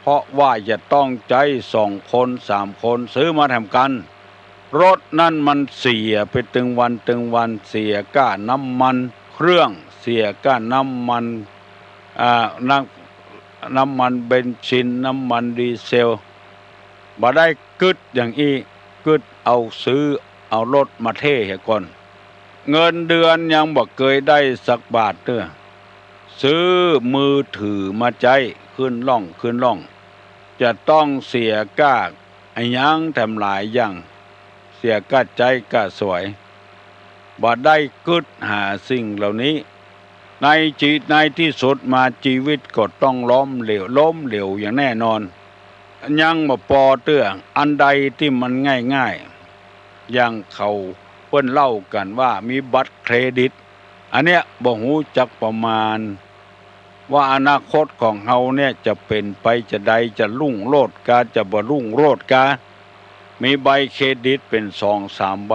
เพราะว่าจะต้องใจ2 คน3 คนซื้อมาทำกันรถนั่นมันเสียไปตึงวันเสียค่าน้ำมันเครื่องเสียค่าน้ำมันน้ำมันเบนซินน้ำมันดีเซลบ่ได้กึดอย่างอี้กึดเอาซื้อเอารถมาเทให้ก่อนเงินเดือนยังบ่เคยได้สักบาทเด้อซื้อมือถือมาใจขึ้นล่องจะต้องเสียค่าไอ้หยังแถมหลายอย่างเสียค่าใจค่าสวยบ่ได้กึดหาสิ่งเหล่านี้ในที่สุดมาชีวิตก็ต้องล้มเหลวอย่างแน่นอนยังบ่พอเตื้ออันใดที่มันง่ายๆอย่างเขาเปิ้นเล่ากันว่ามีบัตรเครดิตอันเนี้ยบ่ฮู้จักประมาณว่าอนาคตของเฮาเนี่ยจะเป็นไปจะใดจะรุ่งโรจน์กาจะบ่รุ่งโรจน์กามีใบเครดิตเป็น2-3 ใบ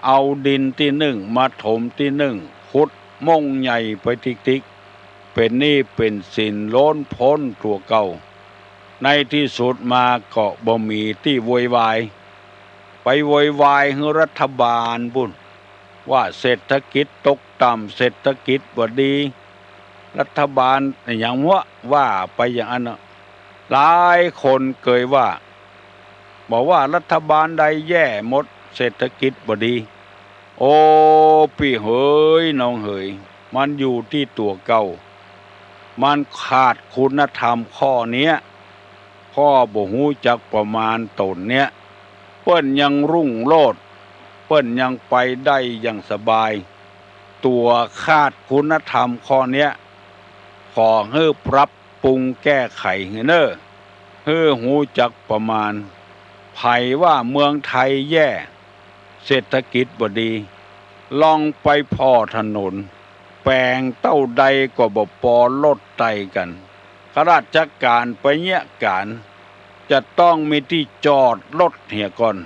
เอาดินที่1มาถมที่1ขุดม่งใหญ่ไปติ๊กเป็นหนี้เป็นสินล้นพ้นตัวเก่าในที่สุดมาก็บ่มีที่โวยวายไปโวยวายให้รัฐบาลพุ่นว่าเศรษฐกิจตกต่ำเศรษฐกิจบ่ดีรัฐบาลอย่างว่าไปอย่างนั้นหลายคนเคยว่าบอกว่ารัฐบาลใดแย่หมดเศรษฐกิจบ่ดีโอ้พี่เอ๋ยน้องเอ๋ยมันอยู่ที่ตัวเก่ามันขาดคุณธรรมข้อเนี้ยพ่อบ่ฮู้จักประมาณตนเนี้ยเปิ้นยังรุ่งโรจน์เปิ้นยังไปได้อย่างสบายตัวขาดคุณธรรมข้อเนี้ยขอให้ปรับปรุงแก้ไขเน้อให้ฮู้จักประมาณไผว่าเมืองไทยแย่เศรษฐกิจบ่ดีลองไปพ่อถนนแปลงเต้าใดก็บ่พอลดไตกันข้าราชการไปเนี้ยการจะต้องมีที่จอดรถเหียก่อน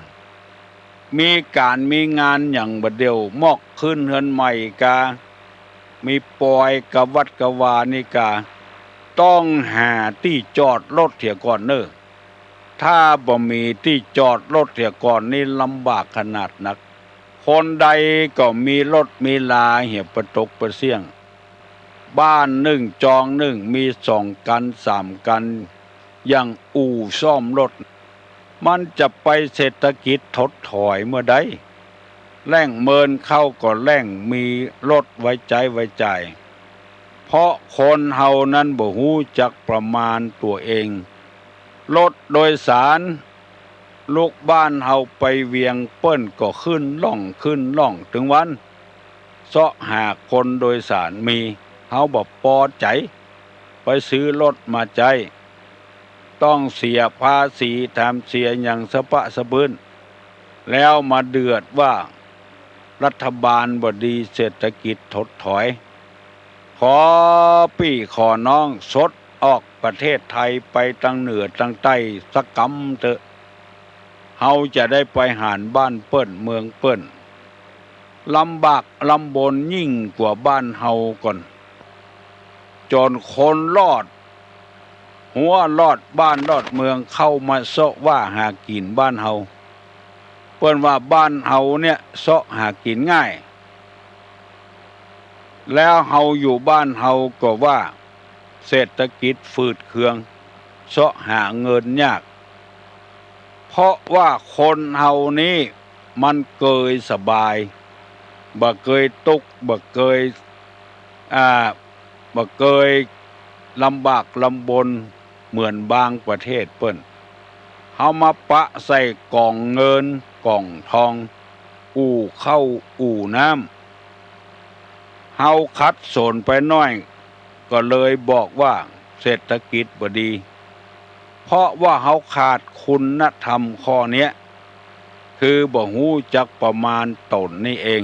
มีการมีงานอย่างบัดเดียวมอกขึ้นเฮือนใหม่กามีปอยกะวัดกะวานี่กาต้องหาที่จอดรถเถียก่อนเนอถ้าบ่มีที่จอดรถเถียก่อนนี่ลำบากขนาดนักคนใดก็มีรถมีลาเหี่ยประตกประเสี่ยงบ้านหนึ่งจองหนึ่งมี2 กัน3 กันอย่างอู่ซ่อมรถมันจะไปเศรษฐกิจถดถอยเมื่อใดแล่งเมินเข้าก็แล่งมีรถไว้ใจไว้ใจายเพราะคนเฮานั้นบ่ฮู้จักประมาณตัวเองรถโดยสารลูกบ้านเฮาไปเวียงเปิ้นก็ขึ้นล่องขึ้นล่องถึงวันเสาะหาคนโดยสารมีเฮาบ่พอใจไปซื้อรถมาใจต้องเสียภาษีแถมเสียอย่างสะปะสะบื้นแล้วมาเดือดว่ารัฐบาลบ่ดีเศรษฐกิจถดถอยขอพี่ขอน้องสดออกประเทศไทยไปตั้งเหนือตั้งใต้สักกำเถอะเฮาจะได้ไปหารบ้านเปิ้นเมืองเปิ้นลำบากลำบนยิ่งกว่าบ้านเฮาก่อนจนคนรอดหัวรอดบ้านรอดเมืองเข้ามาเสาะว่าหากินบ้านเฮาเปิ้นว่าบ้านเฮาเนี่ยเสาะหากินง่ายแล้วเฮาอยู่บ้านเฮาก็ว่าเศรษฐกิจฝืดเคืองเสาะหาเงินยากเพราะว่าคนเฮานี้มันเกยสบายบ่เกยตุกบ่เกยบ่เกยลำบากลำบนเหมือนบางประเทศเปิ้นเฮามาปะใส่กล่องเงินกล่องทองอู่เข้าอู่น้ำเฮาคัดสนไปน้อยก็เลยบอกว่าเศรษฐกิจบ่ดีเพราะว่าเฮาขาดคุณธรรมข้อเนี้ยคือบ่ฮู้จักประมาณตนนี่เอง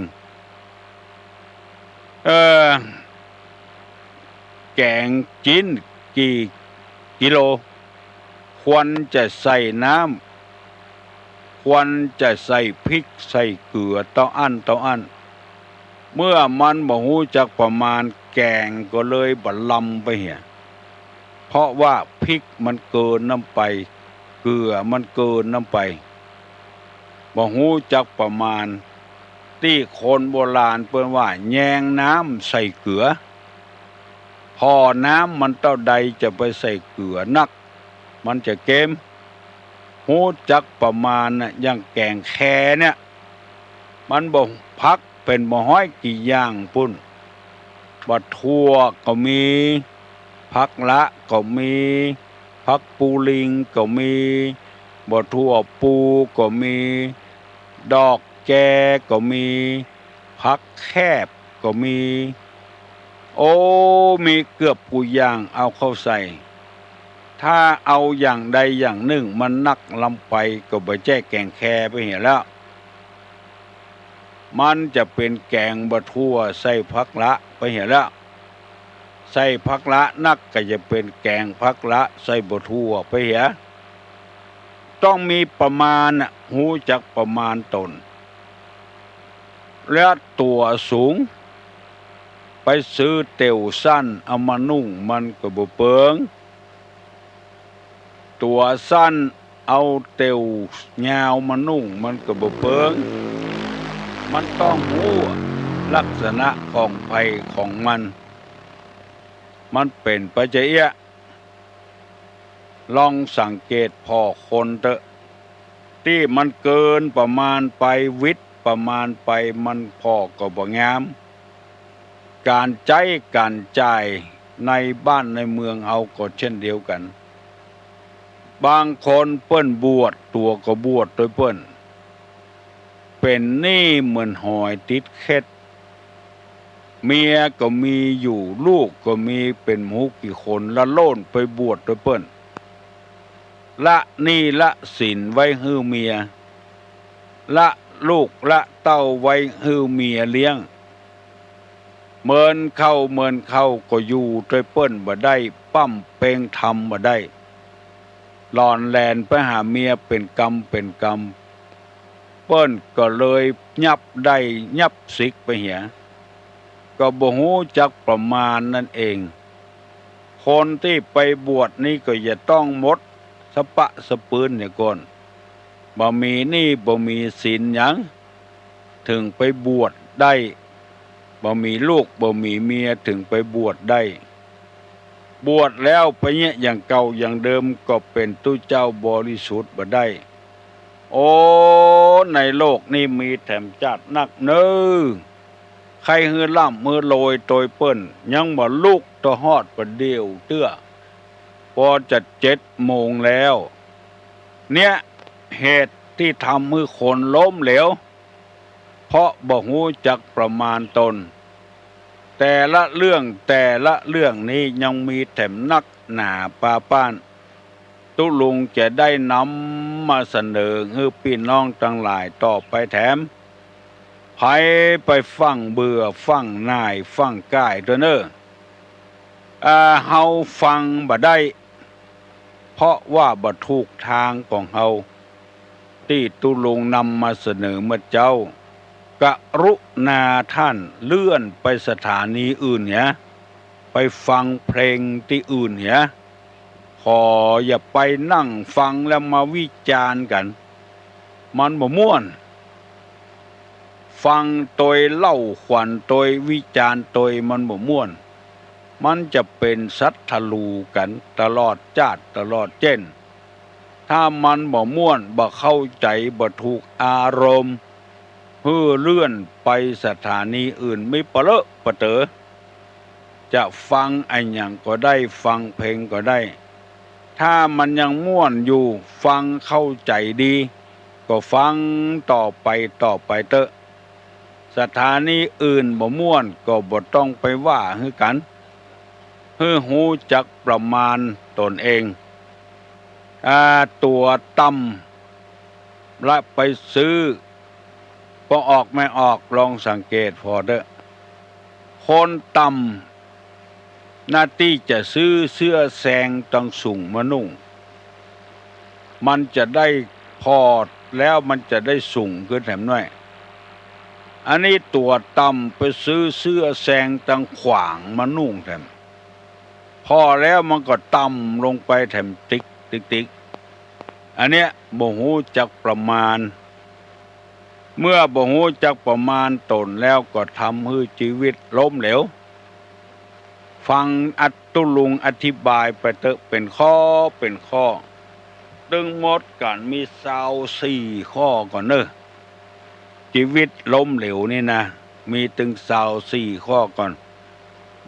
แกงจีนกี่กิโลควรจะใส่น้ำควรจะใส่พริกใส่เกลือต้องอั้นเมื่อมันบ่ฮู้จักประมาณแกงก็เลยบ่ลำไปเหี่ยเพราะว่าพริกมันเกินน้ำไปเกลือมันเกินน้ำไปบ่ฮู้จักประมาณที่คนโบราณเปิ้นว่าแยงน้ำใส่เกลือพอน้ำมันเท่าใดจะไปใส่เกลือนักมันจะเค็มฮู้จักประมาณน่ะอย่างแกงแคเนี่ยมันบ่พักเป็นบ่ฮ้อยกี่อย่างปุ่นบ่ทั่วก็มีผักละก็มีผักปูลิงก็มีบ่ทั่วปูก็มีดอกแกก็มีผักแคบก็มีโอ้มีเกือบกูอย่างเอาเข้าใส่ถ้าเอาอย่างใดอย่างหนึ่งมันนักลำไปก็บ่แจ้แกงแคไปเหี่ยแล้วมันจะเป็นแกงบะทั่วใส่ผักละไปเหี่ยแล้วใส่ผักละนักก็จะเป็นแกงผักละใส่บะทั่วไปเหี่ยต้องมีประมาณฮู้จักประมาณตนและตัวสูงไปซื้อเต่วสั้นเอามานุ่งมันก็บ่เปิงตัวสั้นเอาเต่วยาวมานุ่งมันก็บ่เปิงมันต้องรู้ลักษณะของไผของมันเป็นปัจจัยลองสังเกตพอคนเถอะที่มันเกินประมาณไปวิทย์ประมาณไปมันพอก็บ่งามการใจการจ่ายในบ้านในเมืองเฮาก็เช่นเดียวกันบางคนเปิ้นบวชตัวก็บวชโดยเปิ้นเป็นหนี้เหมือนหอยติดเข็ดเมียก็มีอยู่ลูกก็มีเป็นหมู่กี่คนละโล่นไปบวชโดยเปิ้นละหนี้ละสินไว้ให้เมียละลูกละเต้าไว้ให้เมียเลี้ยงเมินเข้าก็อยู่โดยเปิ้นบ่ได้ปั้มเปงทำบ่ได้หลอนแลนไปหาเมียเป็นกรรม เปิ้นก็เลยยับได้ยับสิกไปเหียก็บ่ฮู้จักประมาณนั่นเองคนที่ไปบวชนี่ก็อย่าต้องหมดสะปะสะปืนเนี่ยก่อนบ่มีหนี้บ่มีศีลหยังถึงไปบวชได้บ่มีลูกบ่มีเมียถึงไปบวชได้บวชแล้วไปเนี่ยอย่างเก่าอย่างเดิมก็เป็นตู้เจ้าบริสุทธิ์บ่ได้โอ้ในโลกนี้มีแถมจัดนักเน้อใครฮือล่ำมือโรยโตยเปิ้นยังบ่ลุกตะฮอดประเดียวเตื้อพอจะ7 โมงแล้วเนี่ยเหตุที่ทำมือคนล้มเหลวเพราะบ่ฮู้จักประมาณตนแต่ละเรื่องนี้ยังมีแถมนักหนาปาป้านตุลุงจะได้นำมาเสนอให้พี่น้องทั้งหลายต่อไปแถมไผไปฟังเบื่อฟังนายฟังก้ายตัวเน้อเฮาฟังบ่ได้เพราะว่าบ่ถูกทางของเฮาที่ตุลุงนำมาเสนอมาเจ้ากรุณาท่านเลื่อนไปสถานีอื่นเนี่ยไปฟังเพลงที่อื่นเนี่ยขออย่าไปนั่งฟังแล้วมาวิจารณ์กันมันบ่ม่วนฟังโดยเล่าขวัญโดยวิจารณ์โดยมันบ่ม่วนมันจะเป็นสัตทะลูกันตลอดจาดตลอดเจ้นถ้ามันบ่ม่วนบ่เข้าใจบ่ถูกอารมณ์เลื่อนไปสถานีอื่นไม่ปะเลอะปะเต๋อจะฟังไอ้หยังก็ได้ฟังเพลงก็ได้ถ้ามันยังม่วนอยู่ฟังเข้าใจดีก็ฟังต่อไปเตอะสถานีอื่นบ่ม่วนก็บ่ต้องไปว่าคือกันฮู้จักประมาณตนเองตัวต่ำและไปซื้อพอออกไม่ออกลองสังเกตพอเด้อคนต่ำหน้าที่จะซื้อเสื้อแซงต้องสูงมานุ่งมันจะได้พอแล้วมันจะได้สูงขึ้นแถมน้อยอันนี้ตัวต่ำไปซื้อเสื้อแซงต้องขวางมานุ่งแถมพอแล้วมันก็ต่ำลงไปแถมติ๊กอันเนี้ยบ่ฮู้จักประมาณเมื่อบ่ฮู้จักประมาณตนแล้วก็ทำให้ชีวิตล้มเหลวฟังอัตตุลุงอธิบายไปเตอะเป็นข้อตึงหมดกันมี24 ข้อก่อนเนอะชีวิตล้มเหลวนี่นะมีถึง24 ข้อก่อน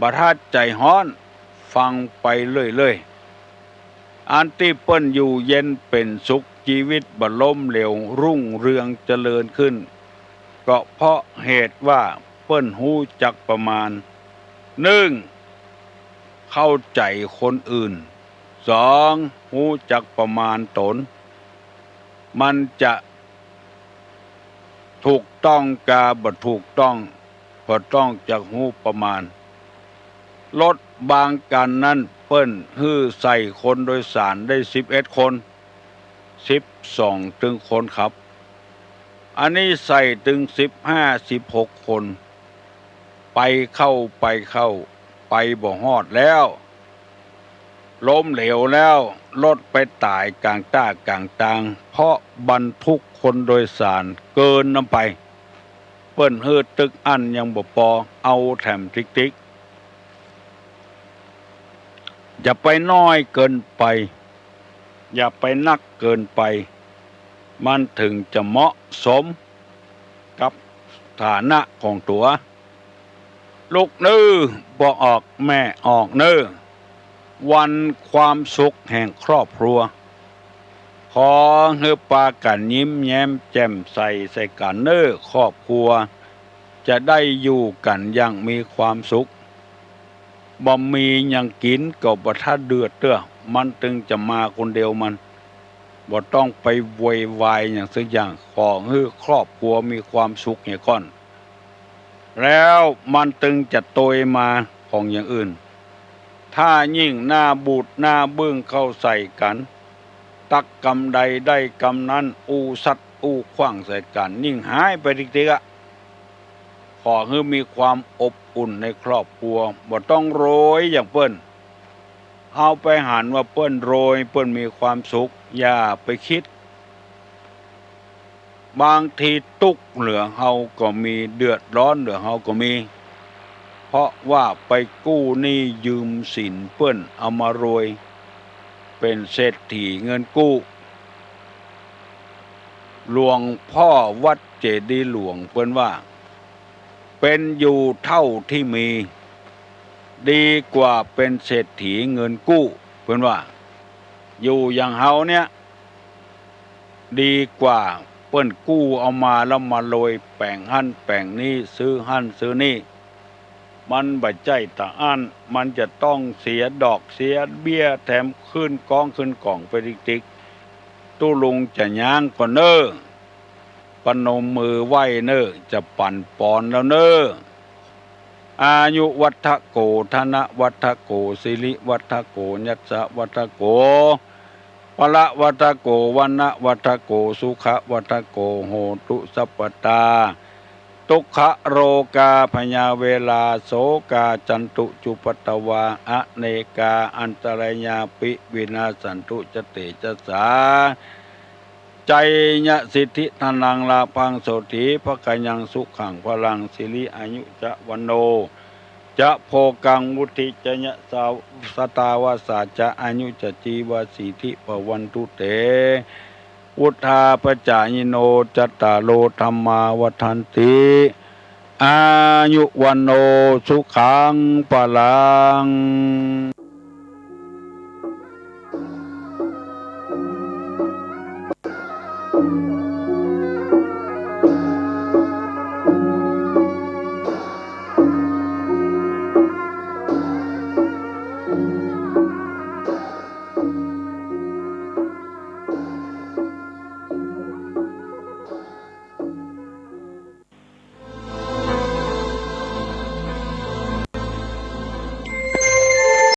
บ่ทัดใจฮ้อนฟังไปเรื่อยอันที่เปิ้นอยู่เย็นเป็นสุขชีวิตบ่ล้มเหลวรุ่งเรืองเจริญขึ้นก็เพราะเหตุว่าเปิ้นฮู้จักประมาณ1เข้าใจคนอื่น2ฮู้จักประมาณตนมันจะถูกต้องกาบ่ถูกต้องก็ต้องจักฮู้ประมาณรถบางกันนั้นเปิ้นใส่คนโดยสารได้11 คน12 ถึงคนครับอันนี้ใส่ถึง15-16 คนไปเข้าไปบ่ฮอดแล้วล้มเหลวแล้วรถไปตายกลางต้ากลางตางเพราะบรรทุกคนโดยสารเกินน้ำไปเปิ้นตึกอันยังบ่พอเอาแถมติ๊กอย่าไปน้อยเกินไปอย่าไปนักเกินไปมันถึงจะเหมาะสมกับฐานะของตัวลูกนื้อบ่ออกแม่ออกเน้อวันความสุขแห่งครอบครัวขอให้ปากันยิ้มแย้มแจ่มใสกันเน้อครอบครัวจะได้อยู่กันอย่างมีความสุขบ่มีหยังกินก็บ่ทันเดือดเด้อมันถึงจะมาคนเดียวมันบ่ต้องไปโวยวายอย่างสักอย่างขอให้ครอบครัวมีความสุขอย่างก่อนแล้วมันถึงจะโตยมาของอย่างอื่นถ้ายิ่งหน้าบูดหน้าเบื้องเข้าใส่กันตักกรรมใดได้กรรมนั้นอูสัตว์ อู้ขว้างใส่กันยิ่งหายไปติ๊กๆขอให้มีความอบอุ่นในครอบครัวบ่ต้องโรยอย่างเปิ้นเอาไปหันว่าเปิ้นโรยเปิ้นมีความสุขอย่าไปคิดบางทีตุกเหลือเฮาก็มีเดือดร้อนเหลือเฮาก็มีเพราะว่าไปกู้หนี้ยืมสินเปิ้นเอามารวยเป็นเศรษฐีเงินกู้หลวงพ่อวัดเจดีย์หลวงเปิ้นว่าเป็นอยู่เท่าที่มีดีกว่าเป็นเศรษฐีเงินกู้เพิ่นว่าอยู่อย่างเฮาเนี่ยดีกว่าเปิ้นกู้เอามาแล้วมาโรยแปลงหั่นแปลงนี้ซื้อหั่นซื้อนี่มันบ่ใจตาอั้นมันจะต้องเสียดอกเสียเบี้ยแถมขึ้นกองขึ้นกล่องไปติ๊กๆตู้ลุงจะย่างก่อนเน้อปนมมือไหว้เน้อจะปั่นปอนแล้วเน้ออายุวัฏโกธนวัฏโกสิริวัฏโกยัสสะวัฏโกพละวัฏโกวันนะวัฏโกสุขวัฏโกโหตุสัพพตาทุกขโรกาพยาเวลาโสกาจันตุจุปตวาอเนกาอันตรายาปิวินาสันตุจเตจะสาใจญะสิทธิธนังลาพังโสถีภกยังสุขังพลังสิริอายุจะวันโนจะโพกังวุติจะยะสาวสตาวาสาจะอายุจะจีวสิทธิปวันตุเตวุธาปจายโนจัตตาโลธรรมาวัฏันติอายุวันโนสุขังพลัง